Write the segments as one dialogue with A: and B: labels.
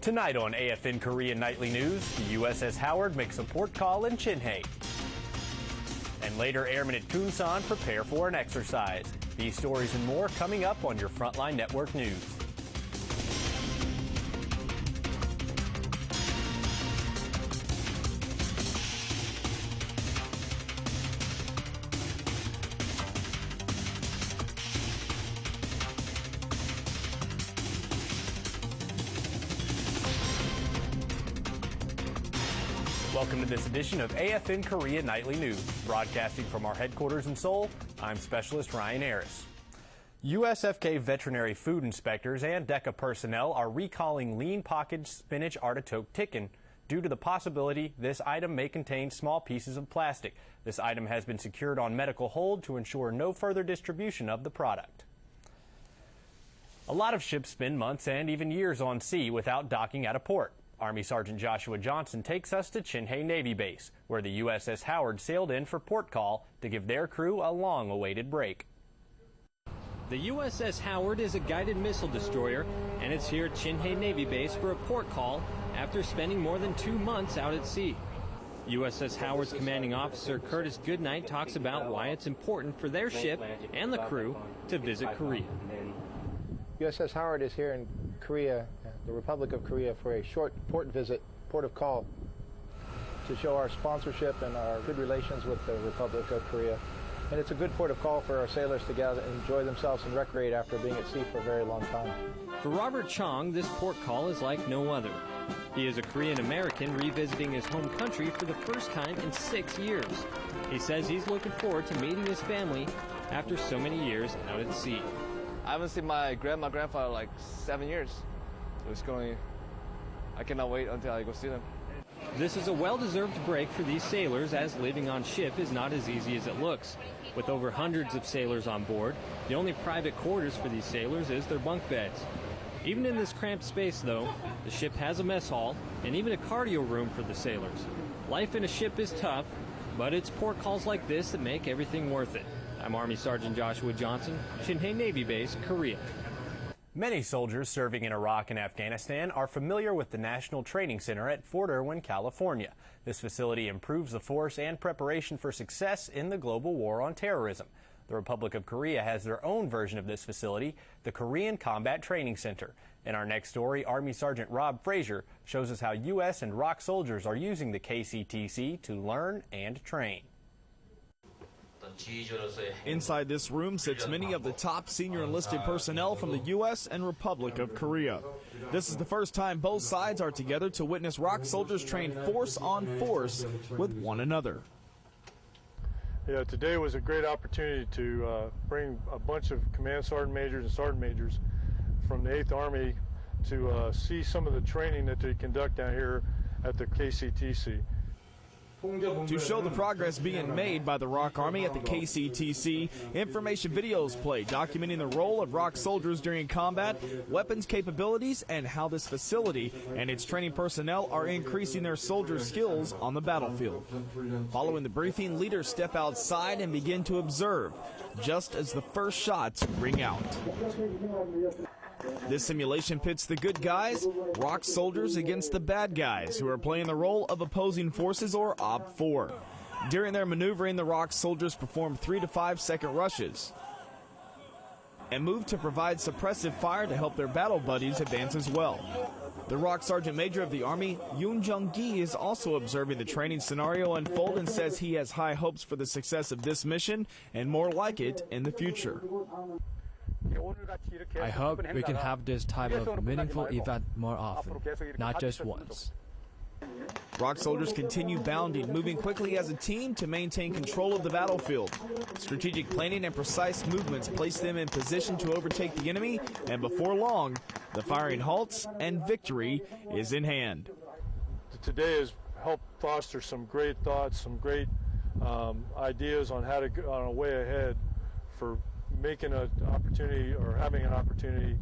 A: Tonight on AFN Korean Nightly News, the USS Howard makes a port call in Chinhae. And later, airmen at Kunsan prepare for an exercise. These stories and more coming up on your Frontline Network News. Welcome to this edition of AFN Korea Nightly News. Broadcasting from our headquarters in Seoul, I'm Specialist Ryan Harris. USFK veterinary food inspectors and DECA personnel are recalling lean packaged spinach artichoke chicken due to the possibility this item may contain small pieces of plastic. This item has been secured on medical hold to ensure no further distribution of the product. A lot of ships spend months and even years on sea without docking at a port. Army Sergeant Joshua Johnson takes us to Chinhae Navy Base, where the USS Howard sailed in for port call to give their crew a long-awaited break.
B: The USS Howard is a guided missile destroyer, and it's here at Chinhae Navy Base for a port call after spending more than 2 months out at sea. USS Howard's commanding officer Curtis Goodnight talks about why it's important for their ship and the crew to visit Korea.
C: USS Howard is here in Korea, the Republic of Korea, for a short port visit, port of call, to show our sponsorship and our good relations with the Republic of Korea. And it's a good port of call for our sailors to gather and enjoy themselves and recreate after being at sea for a very long time.
B: For Robert Chong, this port call is like no other. He is a Korean American revisiting his home country for the first time in 6 years. He says he's looking forward to meeting his family after so many years out at sea.
D: I haven't seen my grandfather like 7 years. I cannot wait until I go see them.
B: This is a well-deserved break for these sailors, as living on ship is not as easy as it looks. With over hundreds of sailors on board, the only private quarters for these sailors is their bunk beds. Even in this cramped space, though, the ship has a mess hall and even a cardio room for the sailors. Life in a ship is tough, but it's port calls like this that make everything worth it. I'm Army Sergeant Joshua Johnson, Chinhae Navy Base, Korea.
A: Many soldiers serving in Iraq and Afghanistan are familiar with the National Training Center at Fort Irwin, California. This facility improves the force and preparation for success in the global war on terrorism. The Republic of Korea has their own version of this facility, the Korean Combat Training Center. In our next story, Army Sergeant Rob Frazier shows us how U.S. and ROK soldiers are using the KCTC to learn and train.
E: Inside this room sits many of the top senior enlisted personnel from the U.S. and Republic of Korea. This is the first time both sides are together to witness ROK soldiers train force on force with one another.
F: Yeah, today was a great opportunity to bring a bunch of command sergeant majors and sergeant majors from the 8th Army to see some of the training that they conduct down here at the KCTC.
E: To show the progress being made by the ROK Army at the KCTC, information videos play documenting the role of ROK soldiers during combat, weapons capabilities, and how this facility and its training personnel are increasing their soldiers' skills on the battlefield. Following the briefing, leaders step outside and begin to observe, just as the first shots ring out. This simulation pits the good guys, ROK soldiers, against the bad guys, who are playing the role of opposing forces, or Op 4. During their maneuvering, the ROK soldiers perform 3 to 5 second rushes and move to provide suppressive fire to help their battle buddies advance as well. The ROK Sergeant Major of the Army, Yoon Jung-gi, is also observing the training scenario unfold and says he has high hopes for the success of this mission and more like it in the future.
G: I hope we can have this type of meaningful event more often, not just once.
E: ROK soldiers continue bounding, moving quickly as a team to maintain control of the battlefield. Strategic planning and precise movements place them in position to overtake the enemy, and before long, the firing halts and victory is in hand.
F: Today has helped foster some great thoughts, some great ideas on how to go on a way ahead for making an opportunity or having an opportunity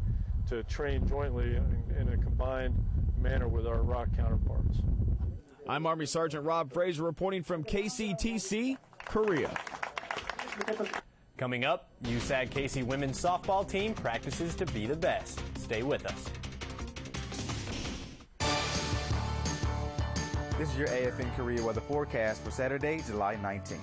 F: to train jointly in a combined manner with our ROK counterparts.
E: I'm Army Sergeant Rob Frazier reporting from KCTC, Korea.
A: Coming up, USAG KC women's softball team practices to be the best. Stay with us.
H: This is your AFN Korea weather forecast for Saturday, July 19th.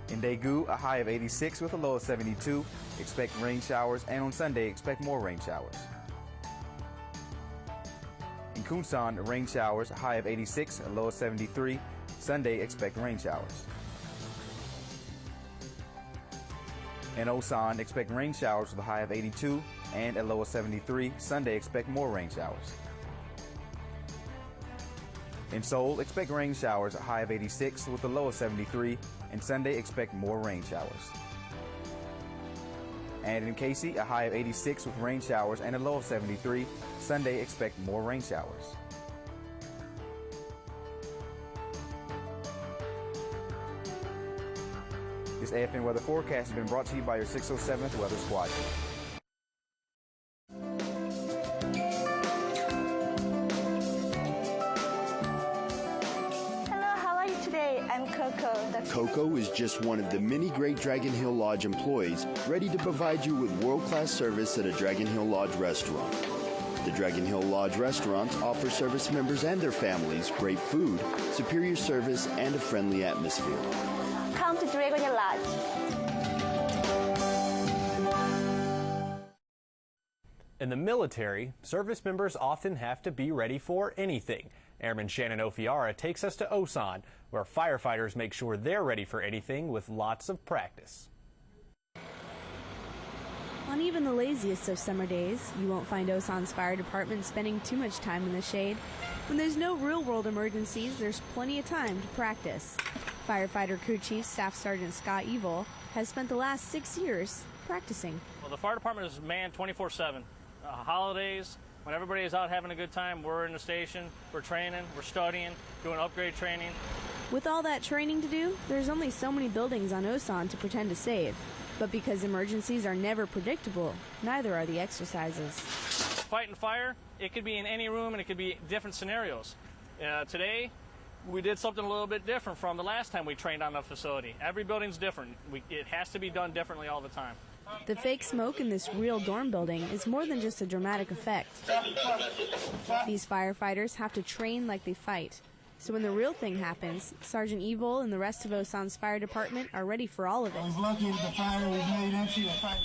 H: In Daegu, a high of 86 with a low of 72. Expect rain showers, and on Sunday, expect more rain showers. In Kunsan, rain showers, a high of 86, a low of 73. Sunday, expect rain showers. In Osan, expect rain showers with a high of 82 and a low of 73. Sunday, expect more rain showers. In Seoul, expect rain showers, a high of 86 with a low of 73, and Sunday expect more rain showers. And in Casey, a high of 86 with rain showers and a low of 73. Sunday expect more rain showers. This AFN weather forecast has been brought to you by your 607th Weather Squadron.
I: I'm Coco.
J: Coco is just one of the many great Dragon Hill Lodge employees ready to provide you with world-class service at a Dragon Hill Lodge restaurant. The Dragon Hill Lodge restaurant offers service members and their families great food, superior service, and a friendly atmosphere.
I: Come to Dragon Hill Lodge.
A: In the military, service members often have to be ready for anything. Airman Shannon Ofiara takes us to Osan, where firefighters make sure they're ready for anything with lots of practice.
K: On even the laziest of summer days, you won't find Osan's fire department spending too much time in the shade. When there's no real-world emergencies, there's plenty of time to practice. Firefighter Crew Chief Staff Sergeant Scott Evil has spent the last 6 years practicing.
L: Well, the fire department is manned 24/7. Holidays, when everybody is out having a good time, we're in the station, we're training, we're studying, doing upgrade training.
K: With all that training to do, there's only so many buildings on Osan to pretend to save. But because emergencies are never predictable, neither are the exercises.
L: Fighting fire, it could be in any room and it could be different scenarios. Today, we did something a little bit different from the last time we trained on the facility. Every building's different. It has to be done differently all the time.
K: The fake smoke in this real dorm building is more than just a dramatic effect. These firefighters have to train like they fight. So when the real thing happens, Sergeant Evil and the rest of Osan's fire department are ready for all of it.
M: I was lucky that the fire was made into the fight.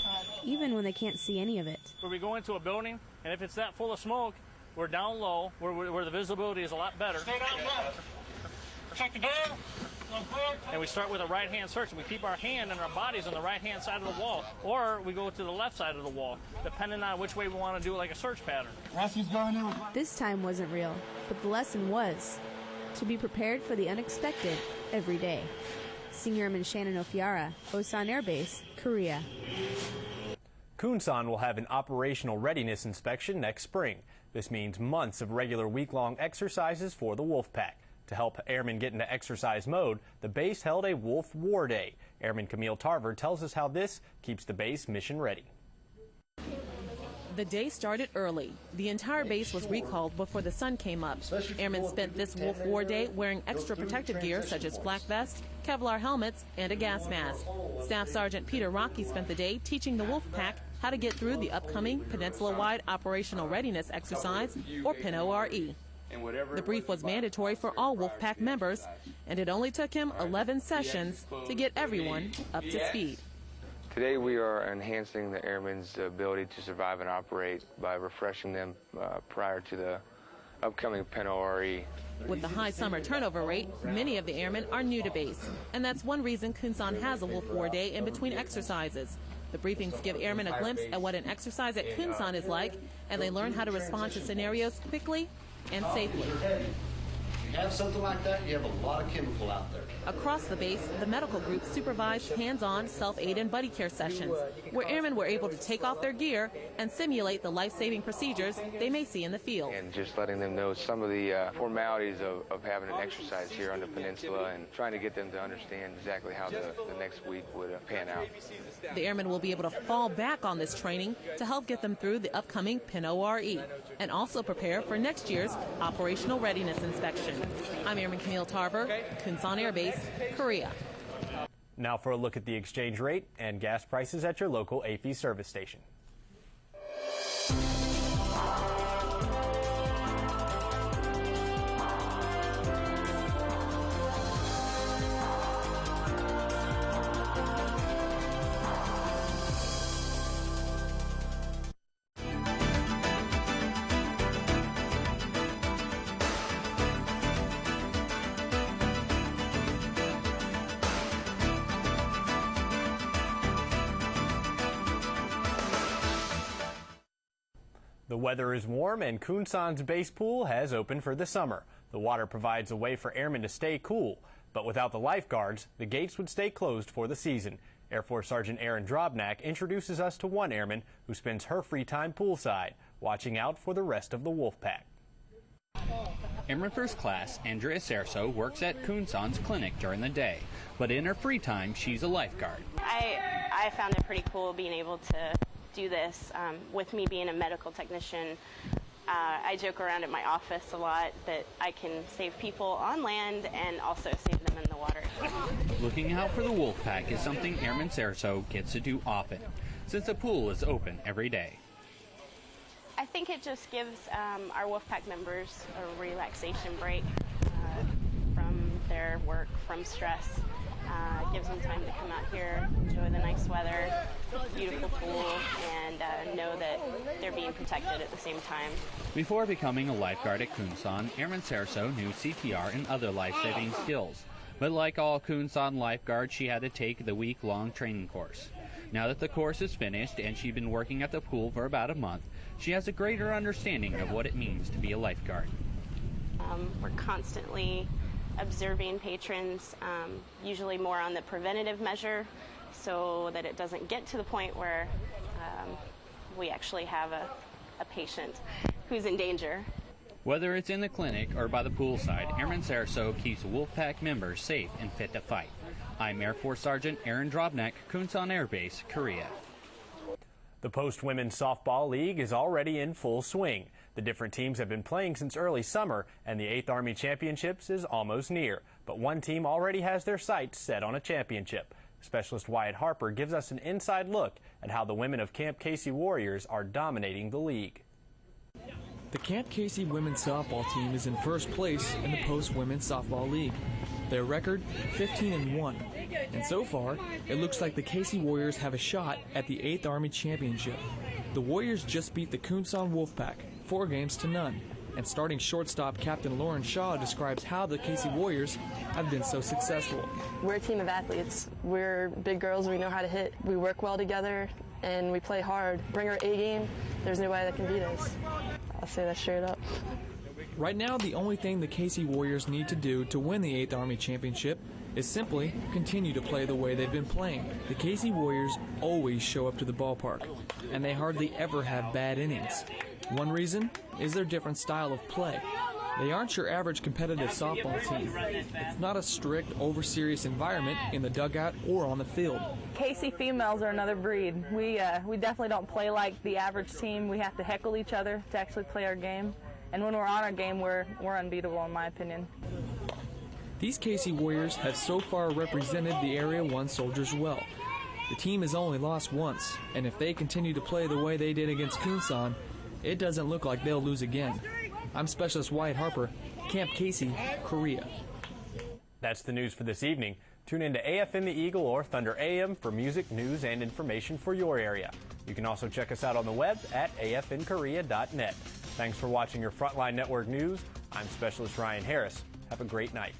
K: Even when they can't see any of it.
L: Where we go into a building, and if it's that full of smoke, we're down low, where the visibility is a lot better.
M: Stay down low. Check the door.
L: And we start with a right-hand search. We keep our hand and our bodies on the right-hand side of the wall, or we go to the left side of the wall, depending on which way we want to do it, like a search pattern.
K: This time wasn't real, but the lesson was to be prepared for the unexpected every day. Senior Airman Shannon Ofiara, Osan Air Base, Korea.
A: Kunsan will have an operational readiness inspection next spring. This means months of regular week-long exercises for the Wolfpack. To help airmen get into exercise mode, the base held a Wolf War Day. Airman Camille Tarver tells us how this keeps the base mission ready.
N: The day started early. The entire base was recalled before the sun came up. Airmen spent this Wolf War Day wearing extra protective gear such as flak vests, Kevlar helmets, and a gas mask. Staff Sergeant Peter Rocky spent the day teaching the Wolfpack how to get through the upcoming Peninsula-wide Operational Readiness Exercise, or PNORE. The brief was mandatory for all Wolfpack members, and it only took him 11 sessions to get everyone up to speed.
O: Today we are enhancing the airmen's ability to survive and operate by refreshing them prior to the upcoming PNORE.
N: With the high summer turnover rate, many of the airmen are new to base, and that's one reason Kunsan has a Wolf War Day in between exercises. The briefings give airmen a glimpse at what an exercise at Kunsan is like, and they learn how to respond to scenarios quickly and safely.
P: You have something like that, you have a lot of chemical out there.
N: Across the base, the medical group supervised hands-on self-aid and buddy care sessions, where airmen were able to take off their gear and simulate the life-saving procedures they may see in the field.
O: And just letting them know some of the formalities of having an exercise here on the peninsula, and trying to get them to understand exactly how the next week would pan out.
N: The airmen will be able to fall back on this training to help get them through the upcoming PNORE, and also prepare for next year's Operational Readiness Inspection. I'm Airman Camille Tarver, Kunsan Air Base, Korea.
A: Now for a look at the exchange rate and gas prices at your local AFE service station. The weather is warm and Kunsan's base pool has opened for the summer. The water provides a way for airmen to stay cool, but without the lifeguards, the gates would stay closed for the season. Air Force Sergeant AARMY.MIL introduces us to one airman who spends her free time poolside, watching out for the rest of the wolf pack.
Q: Airman First Class Andrea Cerso works at Kunsan's clinic during the day, but in her free time, she's a lifeguard.
R: I found it pretty cool being able to do this. With me being a medical technician, I joke around at my office a lot that I can save people on land and also save them in the water.
Q: Looking out for the wolf pack is something Airman Cerso gets to do often, since the pool is open every day.
R: I think it just gives our Wolfpack members a relaxation break from their work, from stress. It gives them time to come out here, enjoy the nice weather, beautiful pool, and know that they're being protected at the same time.
Q: Before becoming a lifeguard at Kunsan, Airman Cerso knew CPR and other life-saving skills. But like all Kunsan lifeguards, she had to take the week-long training course. Now that the course is finished and she's been working at the pool for about a month, she has a greater understanding of what it means to be a lifeguard.
R: We're constantly observing patrons, usually more on the preventative measure, so that it doesn't get to the point where we actually have a patient who's in danger.
Q: Whether it's in the clinic or by the poolside, Airman Cerso keeps Wolfpack members safe and fit to fight. I'm Air Force Sergeant Aaron Drobnek, Kunsan Air Base, Korea.
A: The Post Women's Softball League is already in full swing. The different teams have been playing since early summer, and the 8th Army Championships is almost near. But one team already has their sights set on a championship. Specialist Wyatt Harper gives us an inside look at how the women of Camp Casey Warriors are dominating the league.
G: The Camp Casey women's softball team is in first place in the Post Women's Softball League. Their record, 15-1. And so far, it looks like the Casey Warriors have a shot at the 8th Army Championship. The Warriors just beat the Kunsan Wolfpack, 4-0. And starting shortstop Captain Lauren Shaw describes how the Casey Warriors have been so successful.
S: We're a team of athletes. We're big girls. We know how to hit. We work well together, and we play hard. Bring our A game. There's nobody that can beat us. I'll say that straight up.
G: Right now, the only thing the Casey Warriors need to do to win the 8th Army Championship is simply continue to play the way they've been playing. The Casey Warriors always show up to the ballpark, and they hardly ever have bad innings. One reason is their different style of play. They aren't your average competitive softball team. It's not a strict, over-serious environment in the dugout or on the field.
T: Casey females are another breed. We definitely don't play like the average team. We have to heckle each other to actually play our game. And when we're on our game, we're unbeatable, in my opinion.
G: These Casey Warriors have so far represented the Area 1 soldiers well. The team has only lost once, and if they continue to play the way they did against Kunsan, it doesn't look like they'll lose again. I'm Specialist Wyatt Harper, Camp Casey, Korea.
A: That's the news for this evening. Tune in to AFN the Eagle or Thunder AM for music, news, and information for your area. You can also check us out on the web at afnkorea.net. Thanks for watching your Frontline Network News. I'm Specialist Ryan Harris. Have a great night.